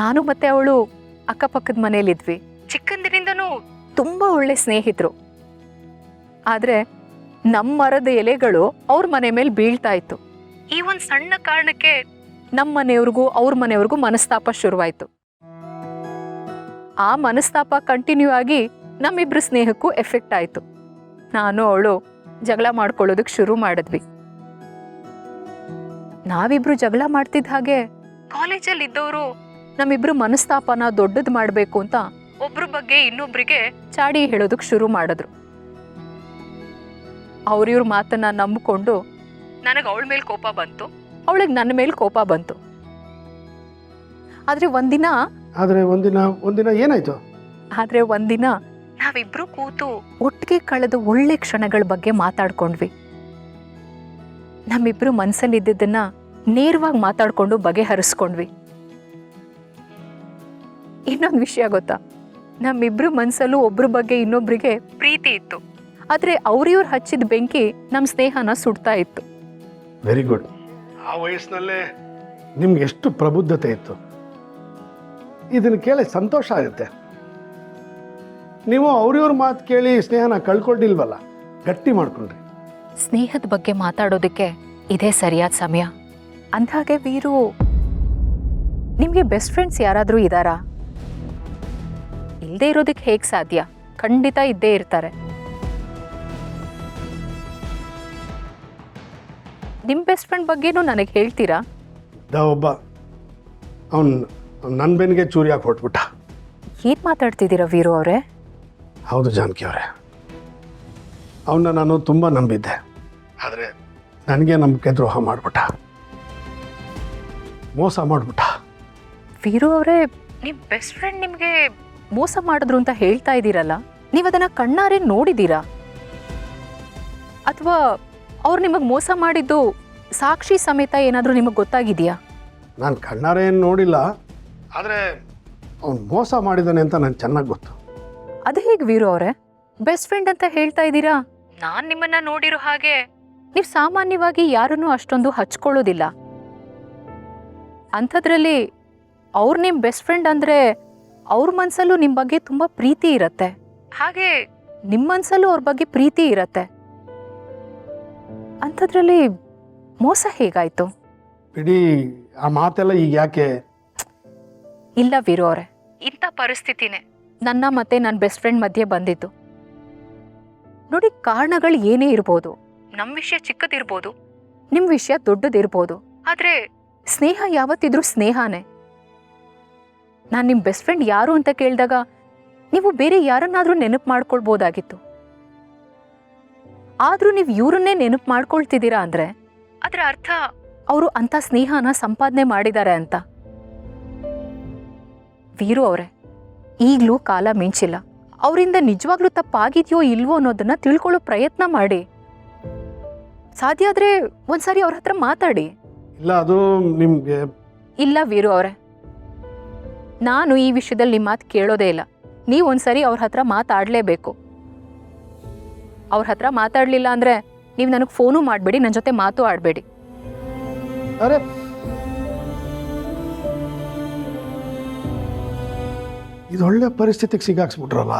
ನಾನು ಮತ್ತೆ ಅವಳು ಅಕ್ಕಪಕ್ಕದ ಮನೇಲಿದ್ವಿ. ಚಿಕ್ಕಂದಿನಿಂದನೂ ತುಂಬ ಒಳ್ಳೆ ಸ್ನೇಹಿತರು. ಆದರೆ ನಮ್ಮ ಮರದ ಎಲೆಗಳು ಅವ್ರ ಮನೆ ಮೇಲೆ ಬೀಳ್ತಾ ಇತ್ತು. ಈ ಒಂದು ಸಣ್ಣ ಕಾರಣಕ್ಕೆ ನಮ್ಮ ಮನೆಯವ್ರಿಗೂ ಅವ್ರ ಮನೆಯವ್ರಿಗೂ ಮನಸ್ತಾಪ ಶುರುವಾಯಿತು. ಆ ಮನಸ್ತಾಪ ಕಂಟಿನ್ಯೂ ಆಗಿ ನಮ್ಮಿಬ್ರು ಸ್ನೇಹಕ್ಕೂ ಎಫೆಕ್ಟ್ ಆಯಿತು. ನಾನು ಅವಳು ಜಗಳ ಮಾಡ್ಕೊಳ್ಳೋದಕ್ಕೆ ಶುರು ಮಾಡಿದ್ವಿ. ನಾವಿಬ್ರು ಜಗಳ ಮಾಡ್ತಿದ್ದ ಹಾಗೆ ಕಾಲೇಜಲ್ಲಿ ಇದ್ದವರು ನಮ್ಮಿಬ್ರು ಮನಸ್ತಾಪನ ದೊಡ್ಡದು ಮಾಡಬೇಕು ಅಂತ ಒಬ್ರ ಬಗ್ಗೆ ಇನ್ನೊಬ್ರಿಗೆ ಚಾಡಿ ಹೇಳೋದಕ್ಕೆ ಶುರು ಮಾಡಿದ್ರು. ಅವ್ರಿವ್ರ ಮಾತನ್ನ ನಂಬಿಕೊಂಡು ನನಗೆ ಅವಳ ಮೇಲೆ ಕೋಪ ಬಂತು, ಅವಳಿಗೆ ನನ್ನ ಮೇಲೆ ಕೋಪ ಬಂತು. ಆದ್ರೆ ಒಂದಿನ ನಾವಿಬ್ರು ಕೂತು ಒಟ್ಟಿಗೆ ಕಳೆದ ಒಳ್ಳೆ ಕ್ಷಣಗಳ ಬಗ್ಗೆ ಮಾತಾಡ್ಕೊಂಡ್ವಿ. ನಮ್ಮಿಬ್ರು ಮನ್ಸಲ್ಲಿದ್ದನ್ನ ನೇರವಾಗಿ ಮಾತಾಡ್ಕೊಂಡು ಬಗೆಹರಿಸ್ಕೊಂಡ್ವಿ. ಇನ್ನೊಂದು ವಿಷಯ ಗೊತ್ತಾ, ನಮ್ಮಿಬ್ರು ಮನ್ಸಲ್ಲೂ ಒಬ್ರ ಬಗ್ಗೆ ಇನ್ನೊಬ್ರಿಗೆ ಪ್ರೀತಿ ಇತ್ತು. ಆದ್ರೆ ಅವ್ರಿವ್ರು ಹಚ್ಚಿದ ಬೆಂಕಿ ನಮ್ಮ ಸ್ನೇಹನ ಸುಡ್ತಾ ಇತ್ತು. Very good. ಆ ವಯಸ್ಸಿನಲ್ಲೇ ನಿಮ್ಗೆ ಎಷ್ಟು ಪ್ರಬುದ್ಧತೆ ಇತ್ತು. ಇದನ್ನು ಕೇಳಿ ಸಂತೋಷ ಆಗುತ್ತೆ. ನೀವು ಅವ್ರಿವ್ರ ಮಾತು ಕೇಳಿ ಸ್ನೇಹನ ಕಳ್ಕೊಂಡಿಲ್ವಲ್ಲ, ಗಟ್ಟಿ ಮಾಡ್ಕೊಂಡ್ರಿ. ಸ್ನೇಹದ ಬಗ್ಗೆ ಮಾತಾಡೋದಕ್ಕೆ ಇದೇ ಸರಿಯಾದ ಸಮಯ. ಅಂದ್ಹಾಗೆ ವೀರು, ನಿಮಗೆ ಬೆಸ್ಟ್ ಫ್ರೆಂಡ್ಸ್ ಯಾರಾದರೂ ಇದ್ದಾರಾ? ಇಲ್ಲದೆ ಇರೋದಕ್ಕೆ ಹೇಗೆ ಸಾಧ್ಯ? ಖಂಡಿತ ಇದ್ದೇ ಇರ್ತಾರೆ. ನಿಮ್ಮ ಬೆಸ್ಟ್ ಫ್ರೆಂಡ್ ಬಗ್ಗೆನೂ ನನಗೆ ಹೇಳ್ತೀರಾ? ಒಬ್ಬ ಅವನು ನನ್ನ ಬೆನ್ನಿಗೆ ಚೂರಿ ಹಾಕಿ ಹೊಟ್ಬಿಟ್ಟ. ಏನು ಮಾತಾಡ್ತಿದ್ದೀರಾ ವೀರು ಅವರೇ? ಹೌದು ಜಾನಕಿ ಅವರೇ, ಅವನ್ನ ನಾನು ತುಂಬ ನಂಬಿದ್ದೆ. ಆದರೆ ನನಗೆ ನಂಬಿಕೆ ದ್ರೋಹ ಮಾಡಿಬಿಟ್ಟ, ಮೋಸ ಮಾಡಿಬಿಟ್ಟ. ವೀರು ಅವರೇ, ನಿಮ್ಮ ಬೆಸ್ಟ್ ಫ್ರೆಂಡ್ ನಿಮಗೆ ಮೋಸ ಮಾಡಿದ್ರು ಅಂತ ಹೇಳ್ತಾ ಇದ್ದೀರಲ್ಲ, ನೀವು ಅದನ್ನು ಕಣ್ಣಾರೆ ನೋಡಿದ್ದೀರಾ? ಅಥವಾ ಅವ್ರು ನಿಮಗೆ ಮೋಸ ಮಾಡಿದ್ದು ಸಾಕ್ಷಿ ಸಮೇತ ಏನಾದರೂ ನಿಮಗೆ ಗೊತ್ತಾಗಿದೆಯಾ? ನಾನು ಕಣ್ಣಾರೆ ಏನು ನೋಡಿಲ್ಲ, ಆದರೆ ಅವ್ನು ಮೋಸ ಮಾಡಿದ್ದಾನೆ ಅಂತ ನನಗೆ ಚೆನ್ನಾಗಿ ಗೊತ್ತು. ಅದು ಹೇಗೆ ವೀರು ಅವರೇ? ಬೆಸ್ಟ್ ಫ್ರೆಂಡ್ ಅಂತ ಹೇಳ್ತಾ ಇದ್ದೀರಾ. ನಾನು ನಿಮ್ಮನ್ನ ನೋಡಿರೋ ಹಾಗೆ ನೀವು ಸಾಮಾನ್ಯವಾಗಿ ಯಾರನ್ನೂ ಅಷ್ಟೊಂದು ಹಚ್ಕೊಳ್ಳೋದಿಲ್ಲ. ಅಂಥದ್ರಲ್ಲಿ ಅವ್ರು ನಿಮ್ಮ ಬೆಸ್ಟ್ ಫ್ರೆಂಡ್ ಅಂದರೆ ಅವ್ರ ಮನಸ್ಸಲ್ಲೂ ನಿಮ್ಮ ಬಗ್ಗೆ ತುಂಬ ಪ್ರೀತಿ ಇರತ್ತೆ. ಹಾಗೆ ನಿಮ್ಮ ಮನಸ್ಸಲ್ಲೂ ಅವ್ರ ಬಗ್ಗೆ ಪ್ರೀತಿ ಇರತ್ತೆ. ಅಂಥದ್ರಲ್ಲಿ ಮೋಸ ಹೇಗಾಯ್ತು? ಇಡೀ ಆ ಮಾತೆಲ್ಲ ಈಗ ಯಾಕೆ? ಇಲ್ಲ ವೀರು ಅವರೇ, ಇಂಥ ಪರಿಸ್ಥಿತಿನೇ ನನ್ನ ಮತ್ತೆ ನನ್ನ ಬೆಸ್ಟ್ ಫ್ರೆಂಡ್ ಮಧ್ಯೆ ಬಂದಿತ್ತು. ನೋಡಿ, ಕಾರಣಗಳು ಏನೇ ಇರ್ಬೋದು. ನಮ್ಮ ವಿಷಯ ಚಿಕ್ಕದಿರ್ಬೋದು, ನಿಮ್ಮ ವಿಷಯ ದೊಡ್ಡದಿರ್ಬೋದು. ಆದರೆ ಸ್ನೇಹ ಯಾವತ್ತಿದ್ರೂ ಸ್ನೇಹನೇ. ನಾನು ನಿಮ್ಮ ಬೆಸ್ಟ್ ಫ್ರೆಂಡ್ ಯಾರು ಅಂತ ಕೇಳಿದಾಗ ನೀವು ಬೇರೆ ಯಾರನ್ನಾದರೂ ನೆನಪು ಮಾಡ್ಕೊಳ್ಬೋದಾಗಿತ್ತು. ಆದರೂ ನೀವು ಇವ್ರನ್ನೇ ನೆನಪು ಮಾಡ್ಕೊಳ್ತಿದ್ದೀರಾ ಅಂದರೆ ಅದರ ಅರ್ಥ ಅವರು ಅಂಥ ಸ್ನೇಹನ ಸಂಪಾದನೆ ಮಾಡಿದ್ದಾರೆ ಅಂತ. ವೀರು ಅವರೇ, ಈಗಲೂ ಕಾಲ ಮಿಂಚಿಲ್ಲ. ಅವರಿಂದ ನಿಜವಾಗ್ಲೂ ತಪ್ಪಾಗಿದೆಯೋ ಇಲ್ವೋ ಅನ್ನೋದನ್ನ ತಿಳ್ಕೊಳ್ಳೋ ಪ್ರಯತ್ನ ಮಾಡಿ. ಸಾಧ್ಯ ಆದರೆ ಒಂದ್ಸಾರಿ ಅವ್ರ ಹತ್ರ ಮಾತಾಡಿ. ಇಲ್ಲ, ಅದು ನಿಮಗೆ ಇಲ್ಲ ವೀರು ಅವರೇ, ನಾನು ಈ ವಿಷಯದಲ್ಲಿ ನಿಮ್ಮ ಮಾತು ಕೇಳೋದೇ ಇಲ್ಲ. ನೀವು ಒಂದ್ಸರಿ ಅವ್ರ ಹತ್ರ ಮಾತಾಡಲೇಬೇಕು. ಅವ್ರ ಹತ್ರ ಮಾತಾಡಲಿಲ್ಲ ಅಂದರೆ ನೀವು ನನಗೆ ಫೋನು ಮಾಡಬೇಡಿ, ನನ್ನ ಜೊತೆ ಮಾತು ಆಡಬೇಡಿ. ಅರೆ, ಇದೊಳ್ಳೆ ಪರಿಸ್ಥಿತಿಗೆ ಸಿಗಾಕ್ಸ್ಬಿಟ್ರಲ್ಲ.